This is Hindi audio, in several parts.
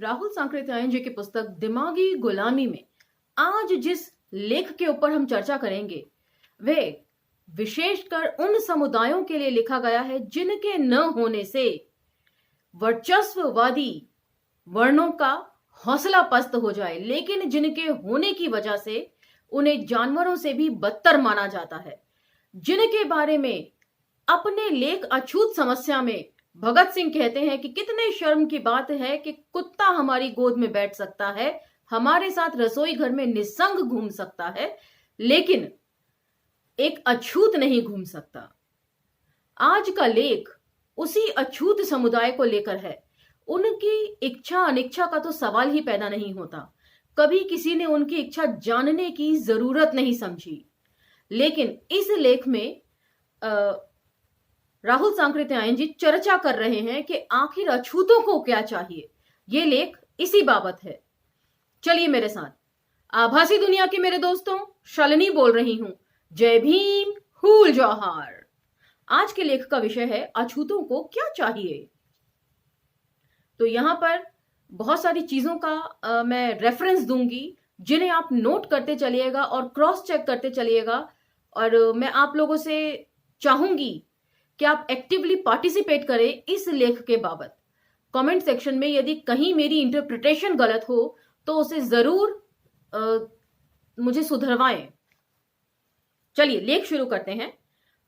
राहुल सांकृत्यायन जी की पुस्तक दिमागी गुलामी में आज जिस लेख के ऊपर हम चर्चा करेंगे वे विशेषकर उन समुदायों के लिए लिखा गया है जिनके न होने से वर्चस्ववादी वर्णों का हौसला पस्त हो जाए, लेकिन जिनके होने की वजह से उन्हें जानवरों से भी बदतर माना जाता है, जिनके बारे में अपने लेख अछूत समस्या में भगत सिंह कहते हैं कि कितने शर्म की बात है कि कुत्ता हमारी गोद में बैठ सकता है, हमारे साथ रसोई घर में निस्संग घूम सकता है, लेकिन एक अछूत नहीं घूम सकता। आज का लेख उसी अछूत समुदाय को लेकर है। उनकी इच्छा अनिच्छा का तो सवाल ही पैदा नहीं होता। कभी किसी ने उनकी इच्छा जानने की जरूरत नहीं समझी, लेकिन इस लेख में राहुल सांकृत्यायन जी चर्चा कर रहे हैं कि आखिर अछूतों को क्या चाहिए। ये लेख इसी बाबत है। चलिए मेरे साथ। आभासी दुनिया के मेरे दोस्तों, शालिनी बोल रही हूं। जय भीम, हूल जौहार। आज के लेख का विषय है अछूतों को क्या चाहिए। तो यहां पर बहुत सारी चीजों का मैं रेफरेंस दूंगी जिन्हें आप नोट करते चलिएगा और क्रॉस चेक करते चलिएगा। और मैं आप लोगों से चाहूंगी कि आप एक्टिवली पार्टिसिपेट करें इस लेख के बाबत। कमेंट सेक्शन में यदि कहीं मेरी इंटरप्रिटेशन गलत हो तो उसे जरूर मुझे सुधरवाएं। चलिए लेख शुरू करते हैं।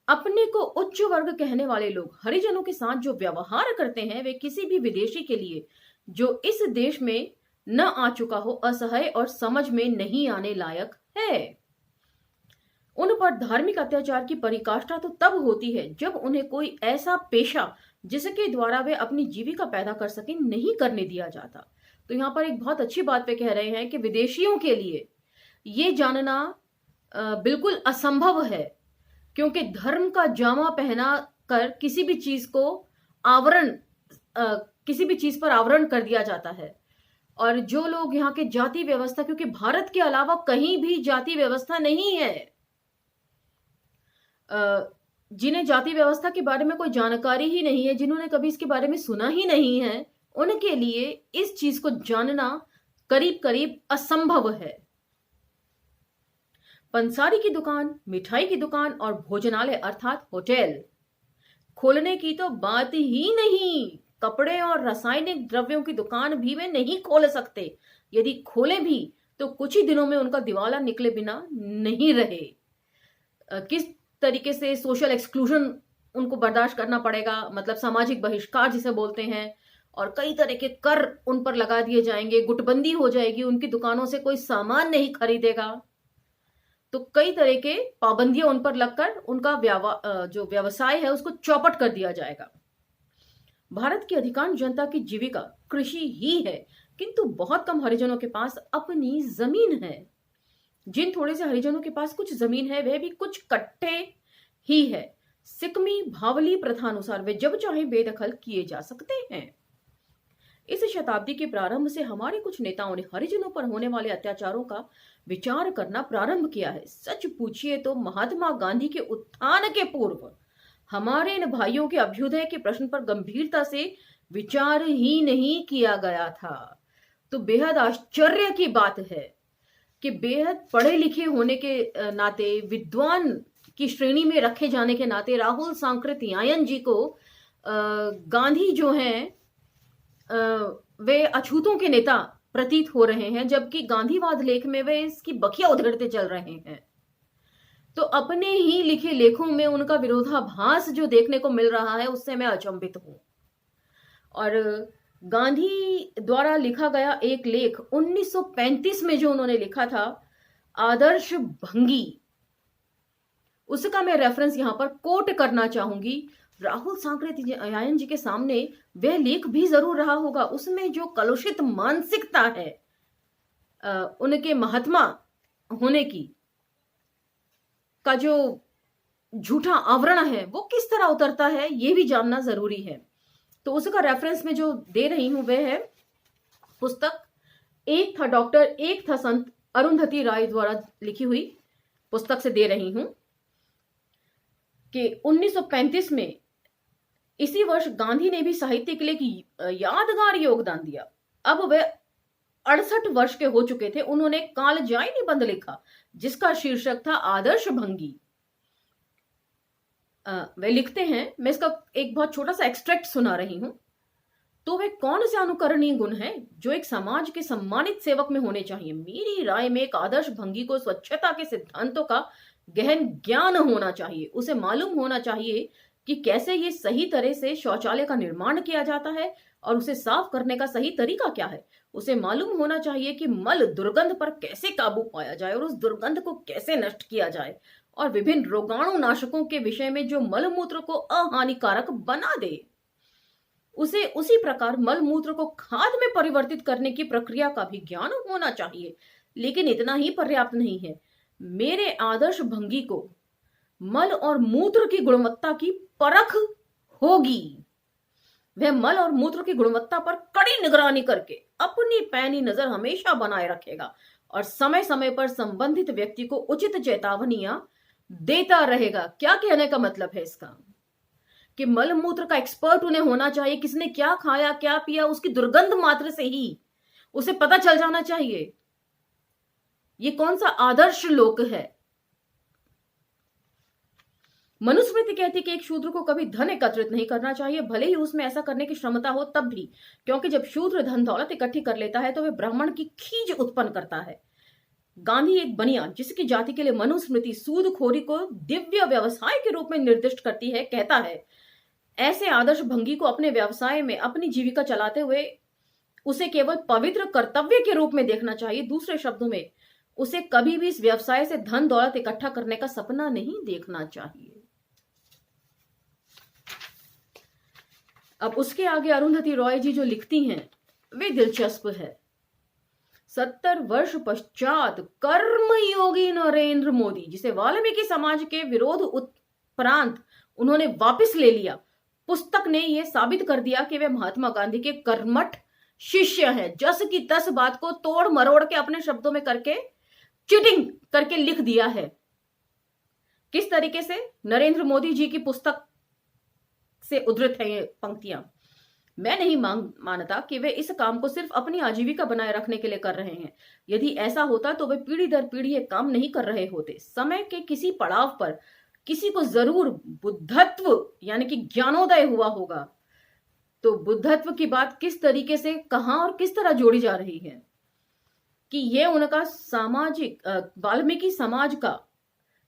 अपने को उच्च वर्ग कहने वाले लोग हरिजनों के साथ जो व्यवहार करते हैं वे किसी भी विदेशी के लिए जो इस देश में न आ चुका हो असह्य और समझ में नहीं आने लायक है। उन पर धार्मिक अत्याचार की परिकाष्ठा तो तब होती है जब उन्हें कोई ऐसा पेशा जिसके द्वारा वे अपनी जीविका पैदा कर सकें नहीं करने दिया जाता। तो यहाँ पर एक बहुत अच्छी बात पे कह रहे हैं कि विदेशियों के लिए ये जानना बिल्कुल असंभव है, क्योंकि धर्म का जामा पहना कर किसी भी चीज को किसी भी चीज पर आवरण कर दिया जाता है। और जो लोग यहाँ के जाति व्यवस्था, क्योंकि भारत के अलावा कहीं भी जाति व्यवस्था नहीं है, जिन्हें जाति व्यवस्था के बारे में कोई जानकारी ही नहीं है, जिन्होंने कभी इसके बारे में सुना ही नहीं है, उनके लिए इस चीज को जानना करीब करीब असंभव है। पंसारी की दुकान, मिठाई की दुकान और भोजनालय अर्थात होटल खोलने की तो बात ही नहीं। कपड़े और रासायनिक द्रव्यों की दुकान भी वे नहीं खोल सकते। यदि खोले भी तो कुछ ही दिनों में उनका दिवाला निकले बिना नहीं रहे। किस तरीके से सोशल एक्सक्लूजन उनको बर्दाश्त करना पड़ेगा, मतलब सामाजिक बहिष्कार जिसे बोलते हैं, और कई तरह के कर उन पर लगा दिए जाएंगे, गुटबंदी हो जाएगी, उनकी दुकानों से कोई सामान नहीं खरीदेगा। तो कई तरह के पाबंदियां उन पर लगकर उनका जो व्यवसाय है उसको चौपट कर दिया जाएगा। भारत की अधिकांश जनता की जीविका कृषि ही है, किंतु बहुत कम हरिजनों के पास अपनी जमीन है। जिन थोड़े से हरिजनों के पास कुछ जमीन है वह भी कुछ कट्टे ही है। सिकमी भावली प्रथानुसार वे जब चाहे बेदखल किए जा सकते हैं। इस शताब्दी के प्रारंभ से हमारे कुछ नेताओं ने हरिजनों पर होने वाले अत्याचारों का विचार करना प्रारंभ किया है। सच पूछिए तो महात्मा गांधी के उत्थान के पूर्व हमारे इन भाइयों के अभ्युदय के प्रश्न पर गंभीरता से विचार ही नहीं किया गया था। तो बेहद आश्चर्य की बात है कि बेहद पढ़े लिखे होने के नाते, विद्वान की श्रेणी में रखे जाने के नाते राहुल सांकृत्यायन जी को गांधी जो हैं वे अछूतों के नेता प्रतीत हो रहे हैं, जबकि गांधीवाद लेख में वे इसकी बखिया उधेड़ते चल रहे हैं। तो अपने ही लिखे लेखों में उनका विरोधाभास जो देखने को मिल रहा है उससे मैं अचंभित हूं। और गांधी द्वारा लिखा गया एक लेख 1935 में जो उन्होंने लिखा था, आदर्श भंगी, उसका मैं रेफरेंस यहां पर कोट करना चाहूंगी। राहुल सांकृत्यायन जी के सामने वह लेख भी जरूर रहा होगा। उसमें जो कलुषित मानसिकता है उनके महात्मा होने की का जो झूठा आवरण है वो किस तरह उतरता है ये भी जानना जरूरी है। तो उसका रेफरेंस में जो दे रही हूं वह है पुस्तक एक था डॉक्टर एक था संत, अरुंधति राय द्वारा लिखी हुई पुस्तक से दे रही हूं कि 1935 में इसी वर्ष गांधी ने भी साहित्य के लिए एक यादगार योगदान दिया। अब वे 68 वर्ष के हो चुके थे। उन्होंने कालजयी निबंध लिखा जिसका शीर्षक था आदर्श भंगी। वे लिखते हैं, मैं इसका एक बहुत छोटा सा एक्सट्रैक्ट सुना रही हूं। तो वे कौन से अनुकरणीय गुण हैं जो एक समाज के सम्मानित सेवक में होने चाहिए? मेरी राय में एक आदर्श भंगी को स्वच्छता के सिद्धांतों का गहन ज्ञान होना चाहिए। उसे मालूम होना चाहिए कि कैसे ये सही तरह से शौचालय का निर्माण किया जाता है और उसे साफ करने का सही तरीका क्या है। उसे मालूम होना चाहिए कि मल दुर्गंध पर कैसे काबू पाया जाए और उस दुर्गंध को कैसे नष्ट किया जाए, और विभिन्न रोगाणु नाशकों के विषय में जो मलमूत्र को अहानिकारक बना दे। उसे उसी प्रकार मलमूत्र को खाद में परिवर्तित करने की प्रक्रिया का भी ज्ञान होना चाहिए। लेकिन इतना ही पर्याप्त नहीं है। मेरे आदर्श भंगी को मल और मूत्र की गुणवत्ता की परख होगी। वह मल और मूत्र की गुणवत्ता पर कड़ी निगरानी करके अपनी पैनी नजर हमेशा बनाए रखेगा और समय समय पर संबंधित व्यक्ति को उचित चेतावनियां देता रहेगा। क्या कहने का मतलब है इसका? कि मल मूत्र का एक्सपर्ट उन्हें होना चाहिए। किसने क्या खाया क्या पिया उसकी दुर्गंध मात्र से ही उसे पता चल जाना चाहिए। ये कौन सा आदर्श लोक है? मनुस्मृति कहती कि एक शूद्र को कभी धन एकत्रित नहीं करना चाहिए, भले ही उसमें ऐसा करने की क्षमता हो तब भी, क्योंकि जब शूद्र धन दौलत इकट्ठी कर लेता है तो वह ब्राह्मण की खीज उत्पन्न करता है। गांधी एक बनियान जिसकी जाति के लिए मनुस्मृति सूदखोरी को दिव्य व्यवसाय के रूप में निर्दिष्ट करती है, कहता है ऐसे आदर्श भंगी को अपने व्यवसाय में अपनी जीविका चलाते हुए उसे केवल पवित्र कर्तव्य के रूप में देखना चाहिए। दूसरे शब्दों में उसे कभी भी इस व्यवसाय से धन दौलत इकट्ठा करने का सपना नहीं देखना चाहिए। अब उसके आगे अरुंधति रॉय जी जो लिखती हैं वे दिलचस्प है। 70 वर्ष पश्चात कर्मयोगी नरेंद्र मोदी, जिसे वाल्मीकि समाज के विरोध उपरांत उन्होंने वापस ले लिया, पुस्तक ने यह साबित कर दिया कि वे महात्मा गांधी के कर्मठ शिष्य हैं। जस की तस बात को तोड़ मरोड़ के अपने शब्दों में करके चीटिंग करके लिख दिया है। किस तरीके से? नरेंद्र मोदी जी की पुस्तक से उद्धृत है ये पंक्तियां। मैं नहीं मानता कि वे इस काम को सिर्फ अपनी आजीविका बनाए रखने के लिए कर रहे हैं। यदि ऐसा होता तो वे पीढ़ी दर पीढ़ी ये काम नहीं कर रहे होते। समय के किसी पड़ाव पर किसी को जरूर बुद्धत्व यानी कि ज्ञानोदय हुआ होगा। तो बुद्धत्व की बात किस तरीके से, कहां और किस तरह जोड़ी जा रही है कि यह उनका सामाजिक वाल्मीकि समाज का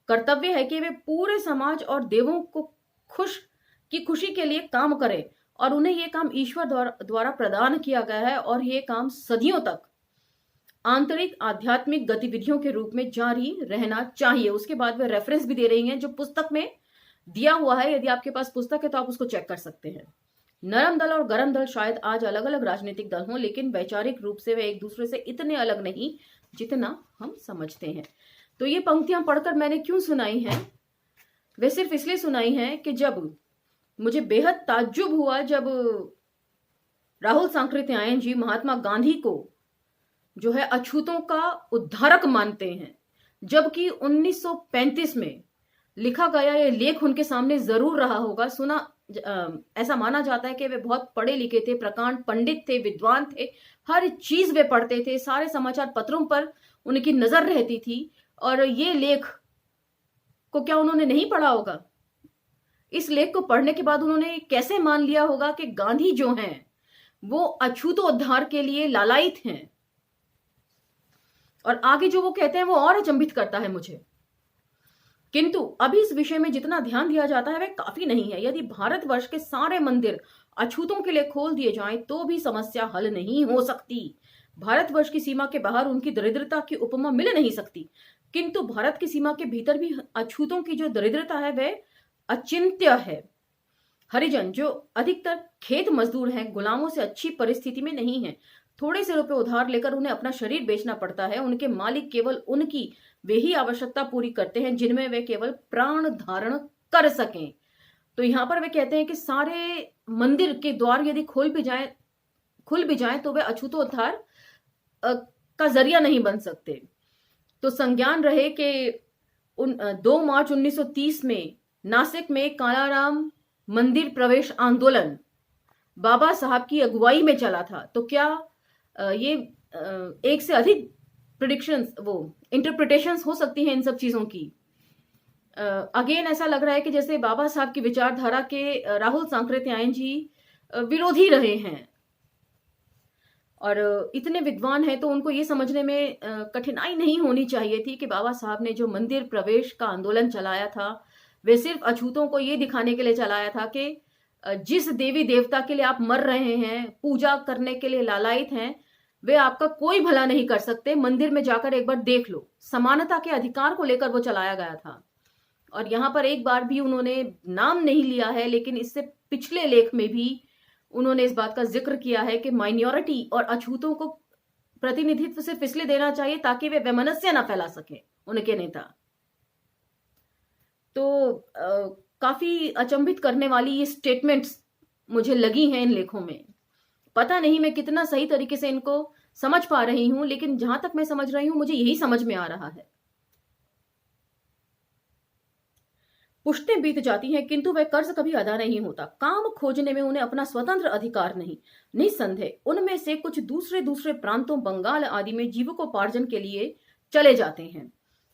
कर्तव्य है कि वे पूरे समाज और देवों को खुशी के लिए काम करें, और उन्हें यह काम ईश्वर द्वारा प्रदान किया गया है और यह काम सदियों तक आंतरिक आध्यात्मिक गतिविधियों के रूप में जारी रहना चाहिए। उसके बाद वे रेफरेंस भी दे रही हैं जो पुस्तक में दिया हुआ है। यदि आपके पास पुस्तक है तो आप उसको चेक कर सकते हैं। नरम दल और गरम दल शायद आज अलग अलग राजनीतिक दल हों, लेकिन वैचारिक रूप से वे एक दूसरे से इतने अलग नहीं जितना हम समझते हैं। तो ये पंक्तियां पढ़कर मैंने क्यों सुनाई हैं? वे सिर्फ इसलिए सुनाई हैं कि जब मुझे बेहद ताज्जुब हुआ जब राहुल सांकृत्यायन जी महात्मा गांधी को जो है अछूतों का उद्धारक मानते हैं, जबकि 1935 में लिखा गया ये लेख उनके सामने जरूर रहा होगा। ऐसा माना जाता है कि वे बहुत पढ़े लिखे थे, प्रकांड पंडित थे, विद्वान थे, हर चीज वे पढ़ते थे, सारे समाचार पत्रों पर उनकी नजर रहती थी। और ये लेख को क्या उन्होंने नहीं पढ़ा होगा? इस लेख को पढ़ने के बाद उन्होंने कैसे मान लिया होगा कि गांधी जो हैं वो अछूतोद्धार के लिए लालायित हैं? और आगे जो वो कहते हैं वो और अचंभित करता है मुझे। किंतु अभी इस विषय में जितना ध्यान दिया जाता है वह काफी नहीं है। यदि भारतवर्ष के सारे मंदिर अछूतों के लिए खोल दिए जाएं तो भी समस्या हल नहीं हो सकती। भारतवर्ष की सीमा के बाहर उनकी दरिद्रता की उपमा मिल नहीं सकती, किंतु भारत की सीमा के भीतर भी अछूतों की जो दरिद्रता है वह अचिंत्य है। हरिजन जो अधिकतर खेत मजदूर हैं, गुलामों से अच्छी परिस्थिति में नहीं है। थोड़े से रुपए उधार लेकर उन्हें अपना शरीर बेचना पड़ता है। उनके मालिक केवल उनकी वे ही आवश्यकता पूरी करते हैं जिनमें वे केवल प्राण धारण कर सकें। तो यहां पर वे कहते हैं कि सारे मंदिर के द्वार यदि खुल भी जाए तो वे अछूतोद्धार का जरिया नहीं बन सकते। तो संज्ञान रहे कि 2 मार्च 1930 में नासिक में कालाराम मंदिर प्रवेश आंदोलन बाबा साहब की अगुवाई में चला था। तो क्या ये एक से अधिक प्रिडिक्शंस, वो इंटरप्रिटेशंस हो सकती हैं इन सब चीजों की। अगेन ऐसा लग रहा है कि जैसे बाबा साहब की विचारधारा के राहुल सांकृत्यायन जी विरोधी रहे हैं, और इतने विद्वान हैं तो उनको ये समझने में कठिनाई नहीं होनी चाहिए थी कि बाबा साहब ने जो मंदिर प्रवेश का आंदोलन चलाया था, वे सिर्फ अछूतों को ये दिखाने के लिए चलाया था कि जिस देवी देवता के लिए आप मर रहे हैं, पूजा करने के लिए लालायित हैं, वे आपका कोई भला नहीं कर सकते, मंदिर में जाकर एक बार देख लो। समानता के अधिकार को लेकर वो चलाया गया था। और यहां पर एक बार भी उन्होंने नाम नहीं लिया है, लेकिन इससे पिछले लेख में भी उन्होंने इस बात का जिक्र किया है कि माइनॉरिटी और अछूतों को प्रतिनिधित्व सिर्फ इसलिए देना चाहिए ताकि वे वैमनस्य ना फैला सके उनके नेता। तो काफी अचंभित करने वाली ये स्टेटमेंट्स मुझे लगी हैं इन लेखों में। पता नहीं मैं कितना सही तरीके से इनको समझ पा रही हूं, लेकिन जहां तक मैं समझ रही हूं मुझे यही समझ में आ रहा है। पुश्तें बीत जाती हैं किंतु वह कर्ज कभी अदा नहीं होता। काम खोजने में उन्हें अपना स्वतंत्र अधिकार नहीं। निस्संदेह उनमें से कुछ दूसरे दूसरे प्रांतों, बंगाल आदि में जीविकोपार्जन के लिए चले जाते हैं,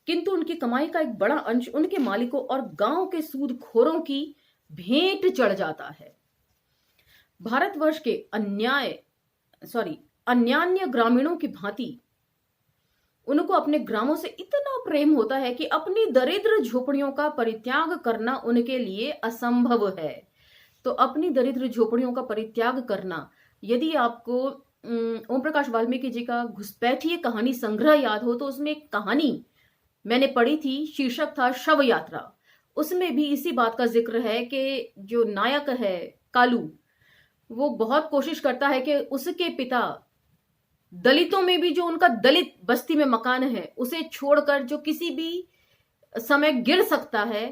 किंतु उनकी कमाई का एक बड़ा अंश उनके मालिकों और गांव के सूदखोरों की भेंट चढ़ जाता है। भारतवर्ष के अन्यान्य ग्रामीणों की भांति उनको अपने ग्रामों से इतना प्रेम होता है कि अपनी दरिद्र झोपड़ियों का परित्याग करना उनके लिए असंभव है। तो अपनी दरिद्र झोपड़ियों का परित्याग करना, यदि आपको ओम प्रकाश वाल्मीकि जी का घुसपैठिए कहानी संग्रह याद हो, तो उसमें एक कहानी मैंने पढ़ी थी, शीर्षक था शव यात्रा। उसमें भी इसी बात का जिक्र है कि जो नायक है कालू, वो बहुत कोशिश करता है कि उसके पिता दलितों में भी जो उनका दलित बस्ती में मकान है उसे छोड़कर जो किसी भी समय गिर सकता है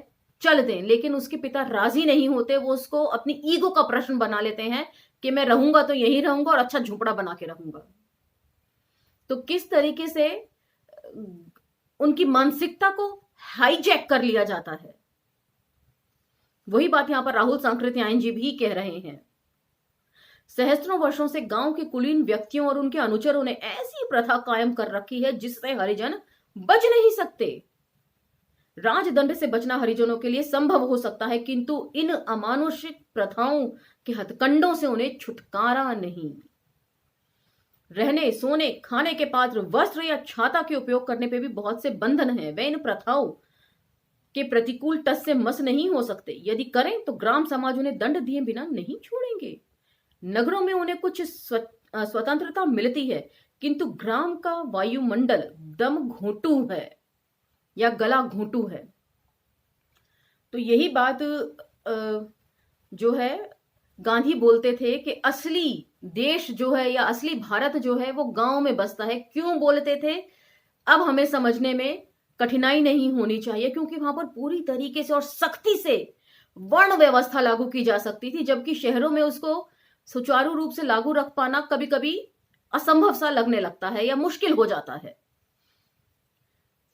चल दें, लेकिन उसके पिता राजी नहीं होते। वो उसको अपनी ईगो का प्रश्न बना लेते हैं कि मैं रहूंगा तो यहीं रहूंगा और अच्छा झोपड़ा बना के रहूंगा। तो किस तरीके से उनकी मानसिकता को हाईजैक कर लिया जाता है, वही बात यहां पर राहुल सांकृत्यायन जी भी कह रहे हैं। सहस्त्रों वर्षों से गांव के कुलीन व्यक्तियों और उनके अनुचरों ने ऐसी प्रथा कायम कर रखी है जिससे हरिजन बच नहीं सकते। राजदंड से बचना हरिजनों के लिए संभव हो सकता है, किंतु इन अमानुषिक प्रथाओं के हथकंडों से उन्हें छुटकारा नहीं। रहने, सोने, खाने के पात्र, वस्त्र या छाता के उपयोग करने पे भी बहुत से बंधन हैं। वे इन प्रथाओं के प्रतिकूल टस से मस नहीं हो सकते। यदि करें तो ग्राम समाज उन्हें दंड दिए बिना नहीं छोड़ेंगे। नगरों में उन्हें कुछ स्वतंत्रता मिलती है, किंतु ग्राम का वायुमंडल दम घोंटू है या गला घोंटू है। तो यही बात जो है गांधी बोलते थे कि असली देश जो है या असली भारत जो है वो गांव में बसता है। क्यों बोलते थे अब हमें समझने में कठिनाई नहीं होनी चाहिए, क्योंकि वहां पर पूरी तरीके से और सख्ती से वर्ण व्यवस्था लागू की जा सकती थी, जबकि शहरों में उसको सुचारू रूप से लागू रख पाना कभी कभी असंभव सा लगने लगता है या मुश्किल हो जाता है।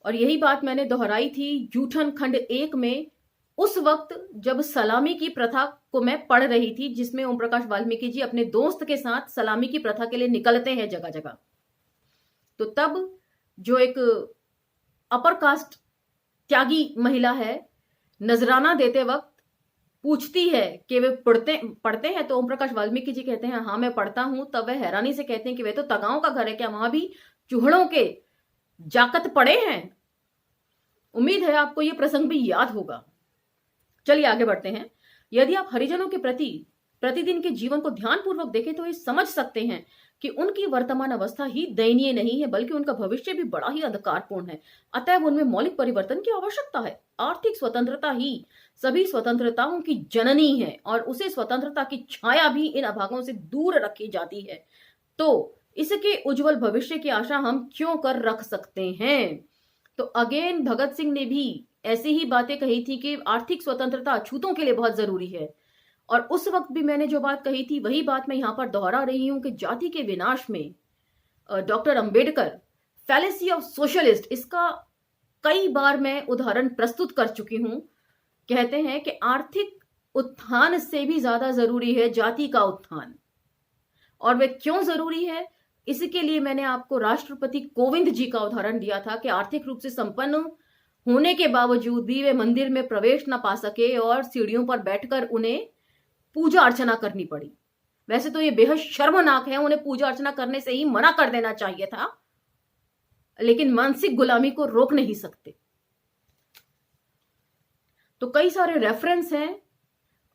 और यही बात मैंने दोहराई थी जूठन खंड 1 में, उस वक्त जब सलामी की प्रथा को मैं पढ़ रही थी, जिसमें ओम प्रकाश वाल्मीकि जी अपने दोस्त के साथ सलामी की प्रथा के लिए निकलते हैं जगह जगह। तो तब जो एक अपर कास्ट त्यागी महिला है, नजराना देते वक्त पूछती है कि वे पढ़ते हैं, तो ओम प्रकाश वाल्मीकि जी कहते हैं हाँ मैं पढ़ता हूं। तब वे हैरानी से कहते हैं कि वे तो तगाओं का घर है, क्या वहां भी चूहड़ों के जाकत पड़े हैं? उम्मीद है आपको यह प्रसंग भी याद होगा। चलिए आगे बढ़ते हैं। यदि आप हरिजनों के प्रति प्रतिदिन के जीवन को ध्यानपूर्वक देखें तो ये समझ सकते हैं कि उनकी वर्तमान अवस्था ही दयनीय नहीं है, बल्कि उनका भविष्य भी बड़ा ही अंधकारपूर्ण है। अतएव उनमें मौलिक परिवर्तन की आवश्यकता है। आर्थिक स्वतंत्रता ही सभी स्वतंत्रताओं की जननी है और उसे स्वतंत्रता की छाया भी इन अभागों से दूर रखी जाती है। तो इसके उज्जवल भविष्य की आशा हम क्यों कर रख सकते हैं? तो अगेन भगत सिंह ने भी ऐसी ही बातें कही थी कि आर्थिक स्वतंत्रता अछूतों के लिए बहुत जरूरी है। और उस वक्त भी मैंने जो बात कही थी वही बात मैं यहां पर दोहरा रही हूं कि जाति के विनाश में doctor Ambedkar fallacy of socialist, इसका कई बार मैं उदाहरण प्रस्तुत कर चुकी हूं। कहते हैं कि आर्थिक उत्थान से भी ज्यादा जरूरी है जाति का उत्थान। और वह क्यों जरूरी है? इसके लिए मैंने आपको राष्ट्रपति कोविंद जी का उदाहरण दिया था कि आर्थिक रूप से संपन्न होने के बावजूद भी वे मंदिर में प्रवेश न पा सके और सीढ़ियों पर बैठकर उन्हें पूजा अर्चना करनी पड़ी। वैसे तो ये बेहद शर्मनाक है, उन्हें पूजा अर्चना करने से ही मना कर देना चाहिए था, लेकिन मानसिक गुलामी को रोक नहीं सकते। तो कई सारे रेफरेंस हैं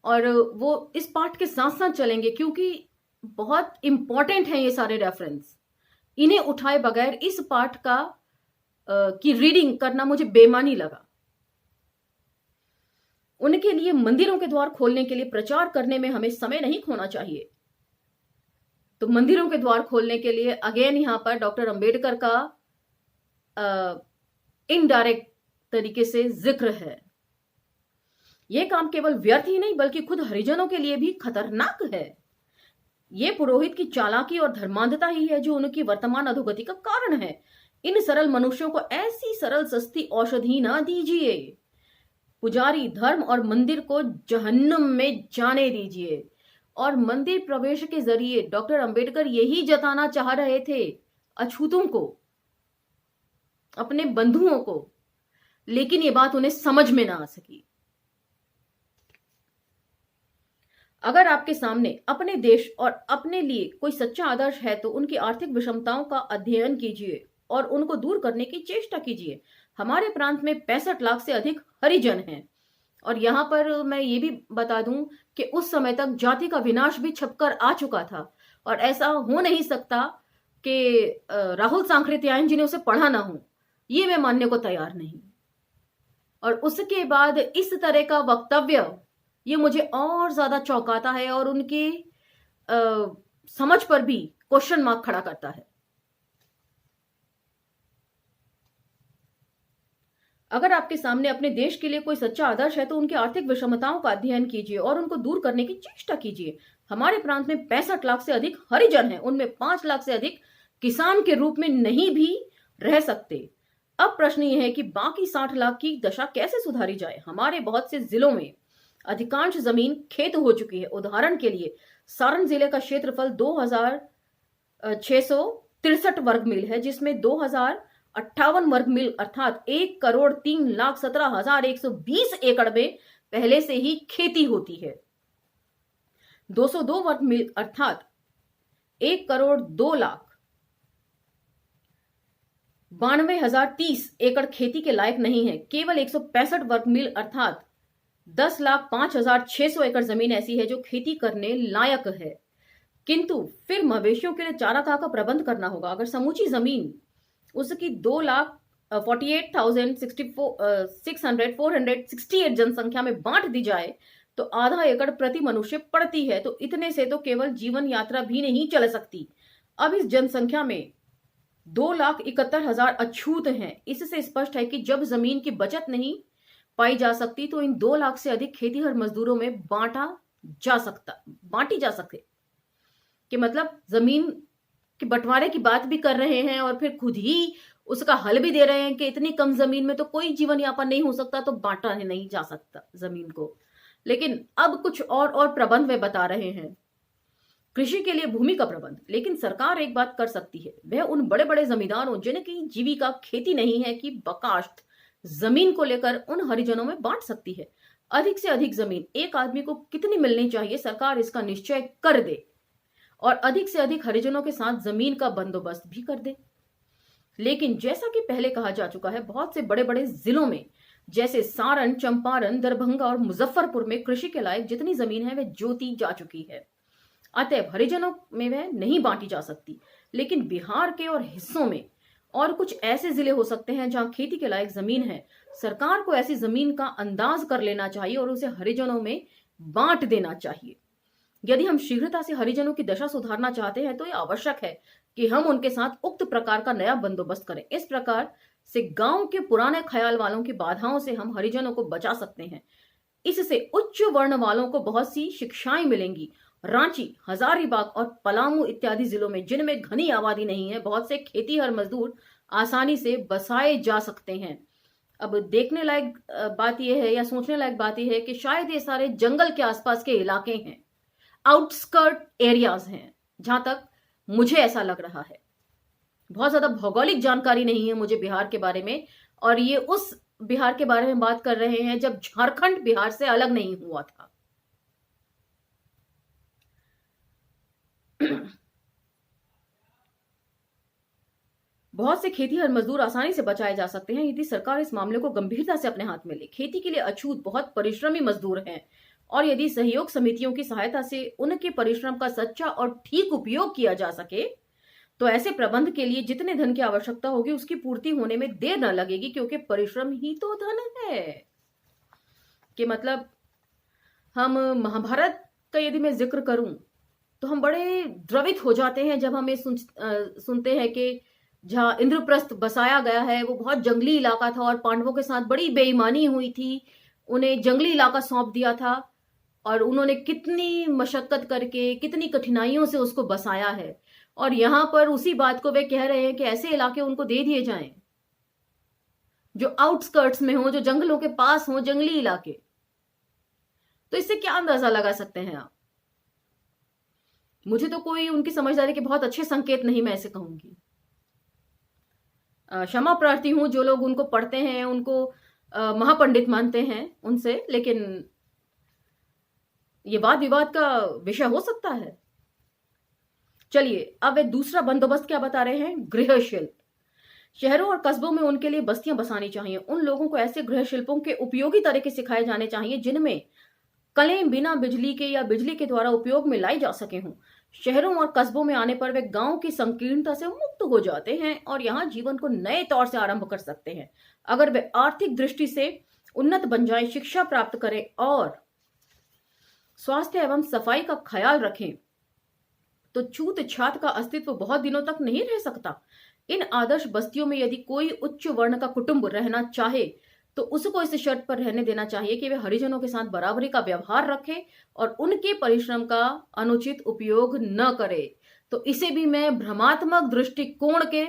और वो इस पाठ के साथ साथ चलेंगे क्योंकि बहुत इंपॉर्टेंट हैं ये सारे रेफरेंस। इन्हें उठाए बगैर इस पाठ का की रीडिंग करना मुझे बेमानी लगा। उनके लिए मंदिरों के द्वार खोलने के लिए प्रचार करने में हमें समय नहीं खोना चाहिए। तो मंदिरों के द्वार खोलने के लिए अगेन यहां पर डॉक्टर अंबेडकर का इनडायरेक्ट तरीके से जिक्र है। यह काम केवल व्यर्थ ही नहीं बल्कि खुद हरिजनों के लिए भी खतरनाक है। यह पुरोहित की चालाकी और धर्मांधता ही है जो उनकी वर्तमान अधोगति का कारण है। इन सरल मनुष्यों को ऐसी सरल सस्ती औषधि ना दीजिए। पुजारी धर्म और मंदिर को जहन्नुम में जाने दीजिए। और मंदिर प्रवेश के जरिए डॉक्टर अंबेडकर यही जताना चाह रहे थे अछूतों को, अपने बंधुओं को, लेकिन यह बात उन्हें समझ में ना आ सकी। अगर आपके सामने अपने देश और अपने लिए कोई सच्चा आदर्श है तो उनकी आर्थिक विषमताओं का अध्ययन कीजिए और उनको दूर करने की चेष्टा कीजिए। हमारे प्रांत में 65 लाख से अधिक हरिजन हैं और यहां पर मैं ये भी बता दूं कि उस समय तक जाति का विनाश भी छपकर आ चुका था और ऐसा हो नहीं सकता कि राहुल सांकृत्यायन जी ने उसे पढ़ा ना हो। ये मैं मानने को तैयार नहीं। और उसके बाद इस तरह का वक्तव्य ये मुझे और ज्यादा चौंकाता है और उनकी समझ पर भी क्वेश्चन मार्क खड़ा करता है। अगर आपके सामने अपने देश के लिए कोई सच्चा आदर्श है तो उनकी आर्थिक विषमताओं का अध्ययन कीजिए और उनको दूर करने की चेष्टा कीजिए। हमारे प्रांत में 65 लाख से अधिक हरिजन हैं, उनमें 5 लाख से अधिक किसान के रूप में नहीं भी रह सकते। अब प्रश्न यह है कि बाकी 60 लाख की दशा कैसे सुधारी जाए। हमारे बहुत से जिलों में अधिकांश जमीन खेत हो चुकी है। उदाहरण के लिए सारण जिले का क्षेत्रफल 2663 वर्ग मील है, जिसमें 2058 वर्ग मील अर्थात 1,03,17,120 एकड़ में पहले से ही खेती होती है। 202 वर्ग मील अर्थात 1,92,030 एकड़ खेती के लायक नहीं है। केवल 165 वर्ग मील अर्थात 10,05,600 एकड़ जमीन ऐसी है जो खेती करने लायक है। किंतु फिर मवेशियों के लिए चारागाह का प्रबंध करना होगा। अगर समूची जमीन उसकी 2,48,468 जनसंख्या में बांट दी जाए तो आधा एकड़ प्रति मनुष्य पड़ती है। तो इतने से तो केवल जीवन यात्रा भी नहीं चल सकती। अब इस जनसंख्या में 2,71,000 अछूत हैं। इससे स्पष्ट है कि जब जमीन की बचत नहीं पाई जा सकती तो इन 2 लाख से अधिक खेतीहर मजदूरों में बांटी जा सकते कि मतलब जमीन के बंटवारे की बात भी कर रहे हैं और फिर खुद ही उसका हल भी दे रहे हैं कि इतनी कम जमीन में तो कोई जीवन यापन नहीं हो सकता, तो बांटा नहीं जा सकता जमीन को। लेकिन अब कुछ और प्रबंध वे बता रहे हैं। कृषि के लिए भूमि का प्रबंध। लेकिन सरकार एक बात कर सकती है, वह उन बड़े बड़े जमींदारों जिनकी जीविका खेती नहीं है की बकाश्त जमीन को लेकर उन हरिजनों में बांट सकती है। अधिक से अधिक जमीन एक आदमी को कितनी मिलनी चाहिए, सरकार इसका निश्चय कर दे और अधिक से अधिक हरिजनों के साथ जमीन का बंदोबस्त भी कर दे। लेकिन जैसा कि पहले कहा जा चुका है, बहुत से बड़े बड़े जिलों में जैसे सारण, चंपारण, दरभंगा और मुजफ्फरपुर में कृषि के लायक जितनी जमीन है वह जोती जा चुकी है। अतः हरिजनों में वह नहीं बांटी जा सकती। लेकिन बिहार के और हिस्सों में और कुछ ऐसे जिले हो सकते हैं जहां खेती के लायक जमीन है। सरकार को ऐसी जमीन का अंदाज कर लेना चाहिए और उसे हरिजनों में बांट देना चाहिए। यदि हम शीघ्रता से हरिजनों की दशा सुधारना चाहते हैं तो यह आवश्यक है कि हम उनके साथ उक्त प्रकार का नया बंदोबस्त करें। इस प्रकार से गांव के पुराने ख्याल वालों की बाधाओं से हम हरिजनों को बचा सकते हैं। इससे उच्च वर्ण वालों को बहुत सी शिक्षाएं मिलेंगी। रांची, हजारीबाग और पलामू इत्यादि जिलों में जिनमें घनी आबादी नहीं है, बहुत से खेतीहर मजदूर आसानी से बसाए जा सकते हैं। अब देखने लायक बात यह है या सोचने लायक बात यह है कि शायद ये सारे जंगल के आसपास के इलाके हैं, आउटस्कर्ट एरियाज हैं, जहां तक मुझे ऐसा लग रहा है। बहुत ज्यादा भौगोलिक जानकारी नहीं है मुझे बिहार के बारे में, और ये उस बिहार के बारे में बात कर रहे हैं जब झारखंड बिहार से अलग नहीं हुआ था। बहुत से खेतीहर मजदूर आसानी से बचाए जा सकते हैं यदि सरकार इस मामले को गंभीरता से अपने हाथ में ले। खेती के लिए अछूत बहुत परिश्रमी मजदूर हैं, और यदि सहयोग समितियों की सहायता से उनके परिश्रम का सच्चा और ठीक उपयोग किया जा सके तो ऐसे प्रबंध के लिए जितने धन की आवश्यकता होगी उसकी पूर्ति होने में देर न लगेगी, क्योंकि परिश्रम ही तो धन है। कि मतलब हम महाभारत का यदि मैं जिक्र करूं तो हम बड़े द्रवित हो जाते हैं जब हमें सुनते हैं कि जहां इंद्रप्रस्थ बसाया गया है वो बहुत जंगली इलाका था और पांडवों के साथ बड़ी बेईमानी हुई थी, उन्हें जंगली इलाका सौंप दिया था और उन्होंने कितनी मशक्कत करके कितनी कठिनाइयों से उसको बसाया है। और यहां पर उसी बात को वे कह रहे हैं कि ऐसे इलाके उनको दे दिए जाएं जो आउटस्कर्ट्स में हो, जो जंगलों के पास हो, जंगली इलाके। तो इससे क्या अंदाजा लगा सकते हैं आप? मुझे तो कोई उनकी समझदारी के बहुत अच्छे संकेत नहीं, मैं ऐसे कहूंगी। क्षमा प्रार्थी हूं जो लोग उनको पढ़ते हैं, उनको महापंडित मानते हैं उनसे, लेकिन ये वाद विवाद का विषय हो सकता है। चलिए अब वे दूसरा बंदोबस्त क्या बता रहे हैं, गृह शिल्प। शहरों और कस्बों में उनके लिए बस्तियां बसानी चाहिए। उन लोगों को ऐसे गृह शिल्पों के उपयोगी तरीके सिखाए जाने चाहिए जिनमें कलें बिना बिजली के या बिजली के द्वारा उपयोग में लाई जा सके हों। शहरों और कस्बों में आने पर वे गांव की संकीर्णता से मुक्त हो जाते हैं और यहां जीवन को नए तौर से आरंभ कर सकते हैं। अगर वे आर्थिक दृष्टि से उन्नत बन जाएं, शिक्षा प्राप्त करें और स्वास्थ्य एवं सफाई का ख्याल रखें तो छूत छात का अस्तित्व बहुत दिनों तक नहीं रह सकता। इन आदर्श बस्तियों में यदि कोई उच्च वर्ण का कुटुंब रहना चाहे तो उसको इस शर्त पर रहने देना चाहिए कि वे हरिजनों के साथ बराबरी का व्यवहार रखे और उनके परिश्रम का अनुचित उपयोग न करे। तो इसे भी मैं भ्रमात्मक दृष्टिकोण के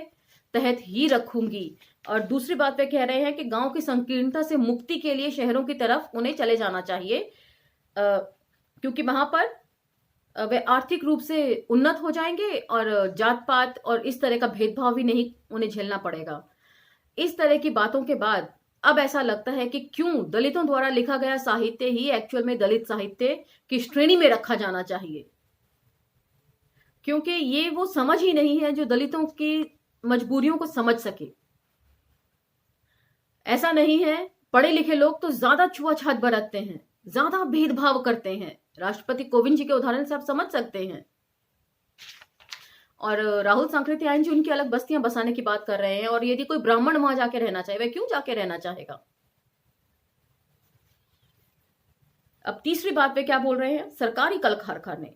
तहत ही रखूंगी। और दूसरी बात वे कह रहे हैं कि गांव की संकीर्णता से मुक्ति के लिए शहरों की तरफ उन्हें चले जाना चाहिए, क्योंकि वहां पर वे आर्थिक रूप से उन्नत हो जाएंगे और जात पात और इस तरह का भेदभाव भी नहीं उन्हें झेलना पड़ेगा। इस तरह की बातों के बाद अब ऐसा लगता है कि क्यों दलितों द्वारा लिखा गया साहित्य ही एक्चुअल में दलित साहित्य की श्रेणी में रखा जाना चाहिए, क्योंकि ये वो समझ ही नहीं है जो दलितों की मजबूरियों को समझ सके। ऐसा नहीं है, पढ़े लिखे लोग तो ज्यादा छुआछूत बरतते हैं, ज्यादा भेदभाव करते हैं। राष्ट्रपति कोविंद जी के उदाहरण से आप समझ सकते हैं। और राहुल सांकृत्य आयन जी उनकी अलग बस्तियां बसाने की बात कर रहे हैं, और यदि कोई ब्राह्मण वहां जाके रहना चाहे, वह क्यों जाके रहना चाहेगा? अब तीसरी बात वे क्या बोल रहे हैं, सरकारी कल कारखाने।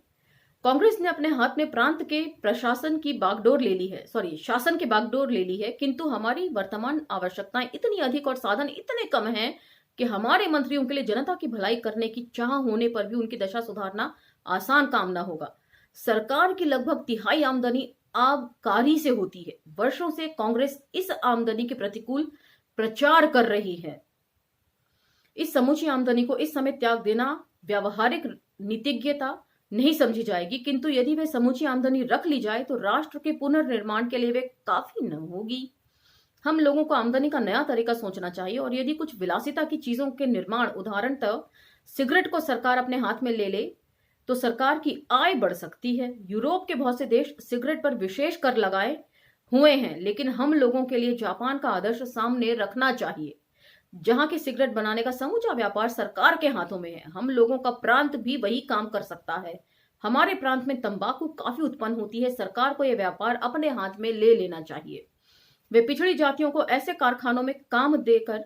कांग्रेस ने अपने हाथ में प्रांत के प्रशासन की बागडोर ले ली है, शासन की बागडोर ले ली है, किंतु हमारी वर्तमान आवश्यकताएं इतनी अधिक और साधन इतने कम हैं कि हमारे मंत्रियों के लिए जनता की भलाई करने की चाह होने पर भी उनकी दशा सुधारना आसान काम न होगा। सरकार की लगभग तिहाई आमदनी आबकारी से होती है। वर्षों से कांग्रेस इस आमदनी के प्रतिकूल प्रचार कर रही है। इस समूची आमदनी को इस समय त्याग देना व्यावहारिक नीतिज्ञता नहीं समझी जाएगी, किंतु यदि वे समूची आमदनी रख ली जाए तो राष्ट्र के पुनर्निर्माण के लिए वे काफी न होगी। हम लोगों को आमदनी का नया तरीका सोचना चाहिए, और यदि कुछ विलासिता की चीजों के निर्माण, उदाहरणतः सिगरेट को सरकार अपने हाथ में ले ले तो सरकार की आय बढ़ सकती है। यूरोप के बहुत से देश सिगरेट पर विशेष कर लगाए हुए हैं, लेकिन हम लोगों के लिए जापान का आदर्श सामने रखना चाहिए, जहां की सिगरेट बनाने का समूचा व्यापार सरकार के हाथों में है। हम लोगों का प्रांत भी वही काम कर सकता है। हमारे प्रांत में तंबाकू काफी उत्पन्न होती है, सरकार को यह व्यापार अपने हाथ में ले लेना चाहिए। वे पिछड़ी जातियों को ऐसे कारखानों में काम देकर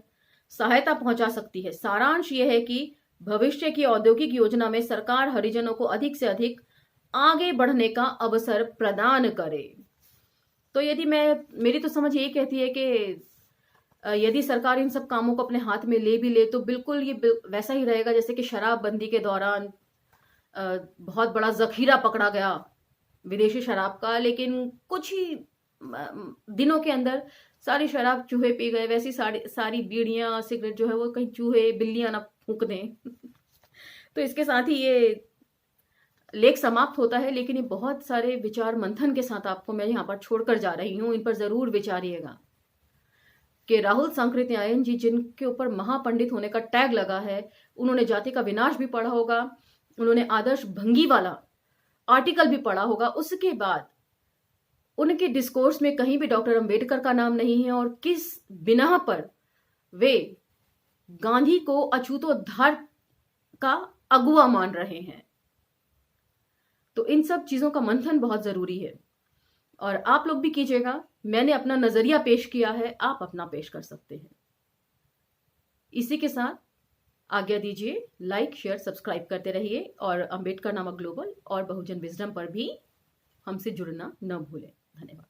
सहायता पहुंचा सकती है। सारांश यह है कि भविष्य की औद्योगिक योजना में सरकार हरिजनों को अधिक से अधिक आगे बढ़ने का अवसर प्रदान करे। तो यदि मेरी तो समझ यही कहती है कि यदि सरकार इन सब कामों को अपने हाथ में ले भी ले तो बिल्कुल ये वैसा ही रहेगा जैसे कि शराबबंदी के दौरान बहुत बड़ा जखीरा पकड़ा गया विदेशी शराब का, लेकिन कुछ ही दिनों के अंदर सारी शराब चूहे पी गए। वैसी सारी बीड़ियां, सिगरेट जो है वो कहीं चूहे बिल्लियां ना फूंक दें। तो इसके साथ ही ये लेख समाप्त होता है, लेकिन ये बहुत सारे विचार मंथन के साथ आपको मैं यहाँ पर छोड़कर जा रही हूँ। इन पर जरूर विचारिएगा कि राहुल सांकृत्यायन जी, जिनके ऊपर महापंडित होने का टैग लगा है, उन्होंने जाति का विनाश भी पढ़ा होगा, उन्होंने आदर्श भंगी वाला आर्टिकल भी पढ़ा होगा। उसके बाद उनके डिस्कोर्स में कहीं भी डॉक्टर अंबेडकर का नाम नहीं है, और किस बिना पर वे गांधी को अछूतोद्धार का अगुवा मान रहे हैं। तो इन सब चीजों का मंथन बहुत जरूरी है, और आप लोग भी कीजिएगा। मैंने अपना नजरिया पेश किया है, आप अपना पेश कर सकते हैं। इसी के साथ आज्ञा दीजिए। लाइक, शेयर, सब्सक्राइब करते रहिए, और अंबेडकर नामक ग्लोबल और बहुजन विजडम पर भी हमसे जुड़ना न भूलें। धन्यवाद।